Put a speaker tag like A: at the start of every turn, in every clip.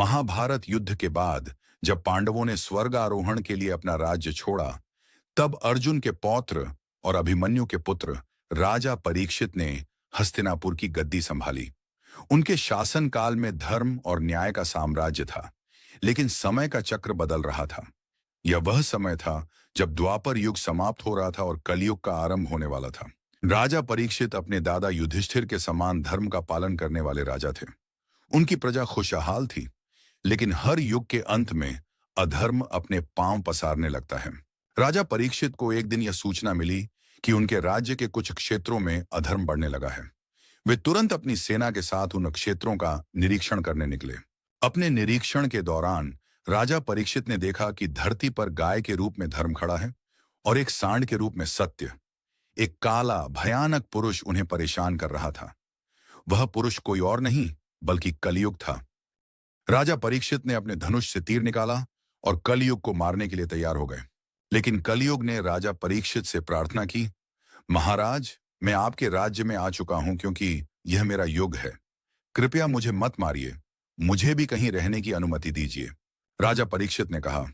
A: महाभारत युद्ध के बाद जब पांडवों ने स्वर्ग आरोहण के लिए अपना राज्य छोड़ा, तब अर्जुन के पौत्र और अभिमन्यु के पुत्र राजा परीक्षित ने हस्तिनापुर की गद्दी संभाली। उनके शासनकाल में धर्म और न्याय का साम्राज्य था, लेकिन समय का चक्र बदल रहा था। यह वह समय था जब द्वापर युग समाप्त हो रहा था और कलयुग का आरंभ होने वाला था। राजा परीक्षित अपने दादा युधिष्ठिर के समान धर्म का पालन करने वाले राजा थे। उनकी प्रजा खुशहाल थी, लेकिन हर युग के अंत में अधर्म अपने पांव पसारने लगता है। राजा परीक्षित को एक दिन यह सूचना मिली कि उनके राज्य के कुछ क्षेत्रों में अधर्म बढ़ने लगा है। वे तुरंत अपनी सेना के साथ उन क्षेत्रों का निरीक्षण करने निकले। अपने निरीक्षण के दौरान राजा परीक्षित ने देखा कि धरती पर गाय के रूप में धर्म खड़ा है और एक सांड के रूप में सत्य। एक काला भयानक पुरुष उन्हें परेशान कर रहा था। वह पुरुष कोई और नहीं बल्कि कलयुग था। राजा परीक्षित ने अपने धनुष से तीर निकाला और कलयुग को मारने के लिए तैयार हो गए। लेकिन कलयुग ने राजा परीक्षित से प्रार्थना की, महाराज, मैं आपके राज्य में आ चुका हूं क्योंकि यह मेरा युग है। कृपया मुझे मत मारिए, मुझे भी कहीं रहने की अनुमति दीजिए। राजा परीक्षित ने कहा,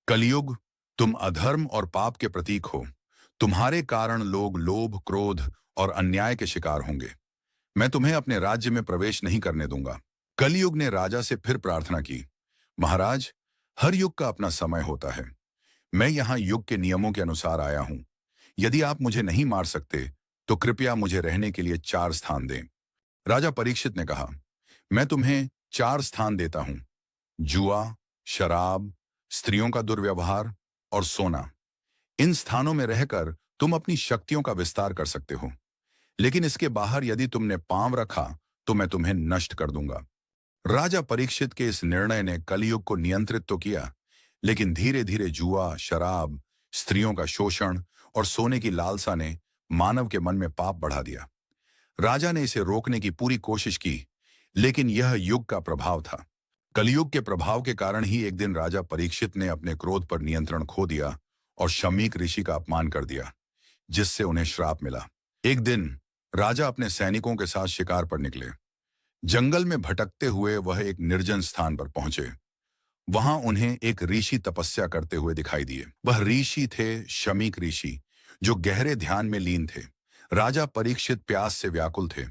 A: कलयुग, तुम अधर्म और पाप के प्रतीक हो। तुम्हारे कारण लोग लोभ, क्रोध और अन्याय के शिकार होंगे। मैं तुम्हें अपने राज्य में प्रवेश नहीं करने दूंगा। कलयुग ने राजा से फिर प्रार्थना की, महाराज, हर युग का अपना समय होता है। मैं यहाँ युग के नियमों के अनुसार आया हूं। यदि आप मुझे नहीं मार सकते तो कृपया मुझे रहने के लिए 4 स्थान दें। राजा परीक्षित ने कहा, मैं तुम्हें 4 स्थान देता हूं, जुआ, शराब, स्त्रियों का दुर्व्यवहार और सोना। इन स्थानों में रहकर तुम अपनी शक्तियों का विस्तार कर सकते हो, लेकिन इसके बाहर यदि तुमने पांव रखा तो मैं तुम्हें नष्ट कर दूंगा। राजा परीक्षित के इस निर्णय ने कलयुग को नियंत्रित तो किया, लेकिन धीरे धीरे जुआ, शराब, स्त्रियों का शोषण और सोने की लालसा ने मानव के मन में पाप बढ़ा दिया। राजा ने इसे रोकने की पूरी कोशिश की, लेकिन यह युग का प्रभाव था। कलयुग के प्रभाव के कारण ही एक दिन राजा परीक्षित ने अपने क्रोध पर नियंत्रण खो दिया और शमीक ऋषि का अपमान कर दिया, जिससे उन्हें श्राप मिला। एक दिन राजा अपने सैनिकों के साथ शिकार पर निकले। जंगल में भटकते हुए वह एक निर्जन स्थान पर पहुंचे। वहां उन्हें एक ऋषि तपस्या करते हुए दिखाई दिए। वह ऋषि थे शमीक ऋषि, जो गहरे ध्यान में लीन थे। राजा परीक्षित प्यास से व्याकुल थे।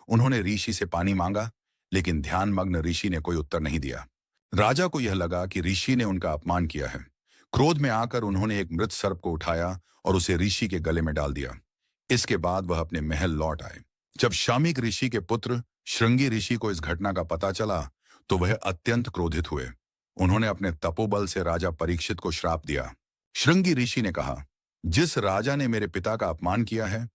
A: उन्होंने ऋषि से पानी मांगा, लेकिन ध्यानमग्न ऋषि ने कोई उत्तर नहीं दिया। राजा को यह लगा कि ऋषि ने उनका अपमान किया है। क्रोध में आकर उन्होंने एक मृत सर्प को उठाया और उसे ऋषि के गले में डाल दिया। इसके बाद वह अपने महल लौट आए। जब शामीक ऋषि के पुत्र श्रृंगी ऋषि को इस घटना का पता चला तो वह अत्यंत क्रोधित हुए। उन्होंने अपने तपोबल से राजा परीक्षित को श्राप दिया। श्रृंगी ऋषि ने कहा, जिस राजा ने मेरे पिता का अपमान किया है,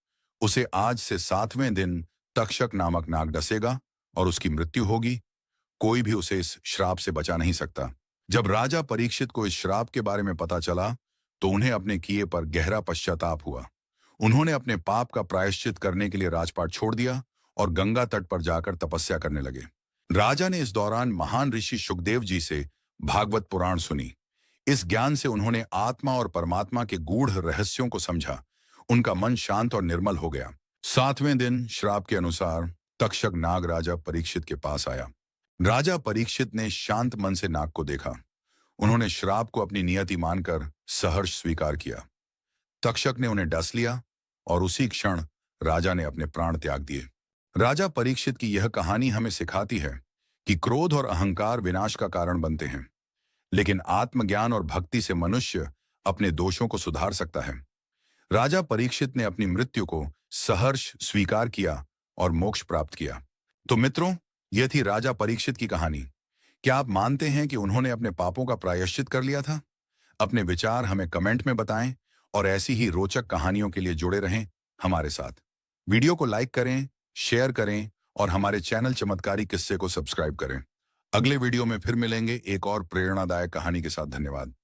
A: उसे आज से 7वें दिन तक्षक नामक नाग डसेगा और उसकी मृत्यु होगी। कोई भी उसे इस श्राप से बचा नहीं सकता। जब राजा परीक्षित को इस श्राप के बारे में पता चला तो उन्हें अपने किए पर गहरा पश्चाताप हुआ। उन्होंने अपने पाप का प्रायश्चित करने के लिए राजपाट छोड़ दिया और गंगा तट पर जाकर तपस्या करने लगे। राजा ने इस दौरान महान ऋषि शुकदेव जी से भागवत पुराण सुनी। इस ज्ञान से उन्होंने आत्मा और परमात्मा के गूढ़ रहस्यों को समझा। उनका मन शांत और निर्मल हो गया। 7वें दिन श्राप के अनुसार तक्षक नाग राजा परीक्षित के पास आया। राजा परीक्षित ने शांत मन से नाग को देखा। उन्होंने श्राप को अपनी नियति मानकर सहर्ष स्वीकार किया। तक्षक ने उन्हें डस लिया और उसी क्षण राजा ने अपने प्राण त्याग दिए। राजा परीक्षित की यह कहानी हमें सिखाती है कि क्रोध और अहंकार विनाश का कारण बनते हैं, लेकिन आत्मज्ञान और भक्ति से मनुष्य अपने दोषों को सुधार सकता है। राजा परीक्षित ने अपनी मृत्यु को सहर्ष स्वीकार किया और मोक्ष प्राप्त किया। तो मित्रों, यह थी राजा परीक्षित की कहानी। क्या आप मानते हैं कि उन्होंने अपने पापों का प्रायश्चित कर लिया था? अपने विचार हमें कमेंट में बताएं और ऐसी ही रोचक कहानियों के लिए जुड़े रहें हमारे साथ। वीडियो को लाइक करें, शेयर करें और हमारे चैनल चमत्कारी किस्से को सब्सक्राइब करें। अगले वीडियो में फिर मिलेंगे एक और प्रेरणादायक कहानी के साथ। धन्यवाद।